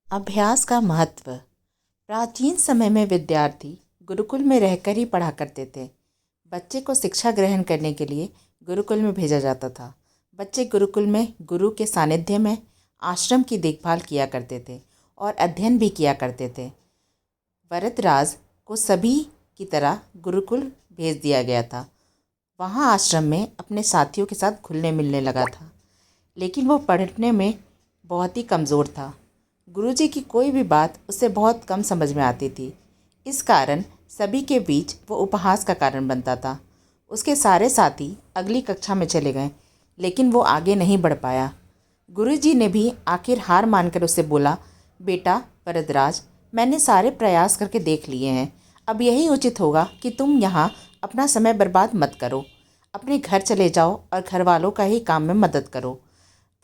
अभ्यास का महत्व। प्राचीन समय में विद्यार्थी गुरुकुल में रहकर ही पढ़ा करते थे। बच्चे को शिक्षा ग्रहण करने के लिए गुरुकुल में भेजा जाता था। बच्चे गुरुकुल में गुरु के सानिध्य में आश्रम की देखभाल किया करते थे और अध्ययन भी किया करते थे। वरदराज को सभी की तरह गुरुकुल भेज दिया गया था। वहाँ आश्रम में अपने साथियों के साथ घुलने मिलने लगा था, लेकिन वो पढ़ने में बहुत ही कमज़ोर था। गुरुजी की कोई भी बात उसे बहुत कम समझ में आती थी। इस कारण सभी के बीच वो उपहास का कारण बनता था। उसके सारे साथी अगली कक्षा में चले गए, लेकिन वो आगे नहीं बढ़ पाया। गुरुजी ने भी आखिर हार मानकर उसे बोला, बेटा वरदराज, मैंने सारे प्रयास करके देख लिए हैं। अब यही उचित होगा कि तुम यहाँ अपना समय बर्बाद मत करो। अपने घर चले जाओ और घर वालों का ही काम में मदद करो।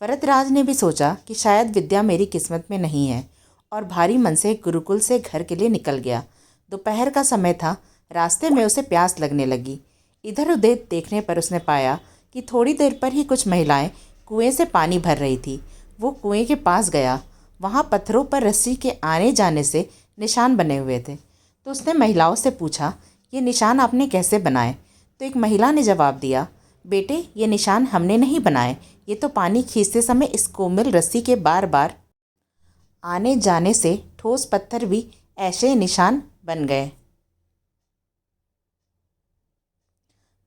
वरदराज ने भी सोचा कि शायद विद्या मेरी किस्मत में नहीं है और भारी मन से गुरुकुल से घर के लिए निकल गया। दोपहर का समय था। रास्ते में उसे प्यास लगने लगी। इधर उधर देखने पर उसने पाया कि थोड़ी देर पर ही कुछ महिलाएं कुएं से पानी भर रही थी। वो कुएं के पास गया। वहाँ पत्थरों पर रस्सी के आने जाने से निशान बने हुए थे। तो उसने महिलाओं से पूछा, ये निशान आपने कैसे बनाए? तो एक महिला ने जवाब दिया, बेटे, ये निशान हमने नहीं बनाए। ये तो पानी खींचते समय इस कोमल रस्सी के बार बार आने जाने से ठोस पत्थर भी ऐसे निशान बन गए।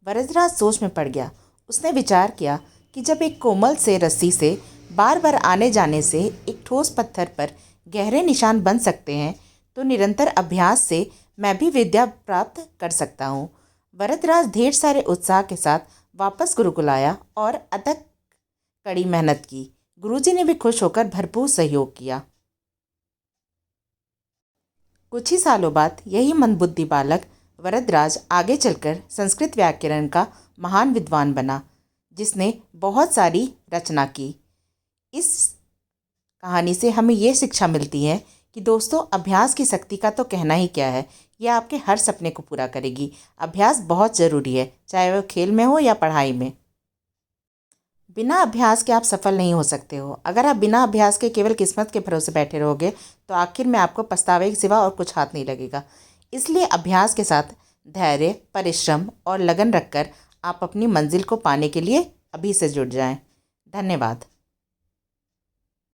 वरदराज सोच में पड़ गया। उसने विचार किया कि जब एक कोमल से रस्सी से बार बार आने जाने से एक ठोस पत्थर पर गहरे निशान बन सकते हैं, तो निरंतर अभ्यास से मैं भी विद्या प्राप्त कर सकता हूँ। वरदराज ढेर सारे उत्साह के साथ वापस गुरुकुल आया और अथक कड़ी मेहनत की। गुरुजी ने भी खुश होकर भरपूर सहयोग किया। कुछ ही सालों बाद यही मंदबुद्धि बालक वरदराज आगे चलकर संस्कृत व्याकरण का महान विद्वान बना, जिसने बहुत सारी रचना की। इस कहानी से हमें ये शिक्षा मिलती है कि दोस्तों, अभ्यास की शक्ति का तो कहना ही क्या है। यह आपके हर सपने को पूरा करेगी। अभ्यास बहुत ज़रूरी है, चाहे वह खेल में हो या पढ़ाई में। बिना अभ्यास के आप सफल नहीं हो सकते हो। अगर आप बिना अभ्यास के केवल किस्मत के भरोसे बैठे रहोगे, तो आखिर में आपको पछतावे के सिवा और कुछ हाथ नहीं लगेगा। इसलिए अभ्यास के साथ धैर्य, परिश्रम और लगन रखकर आप अपनी मंजिल को पाने के लिए अभी से जुट जाएं। धन्यवाद।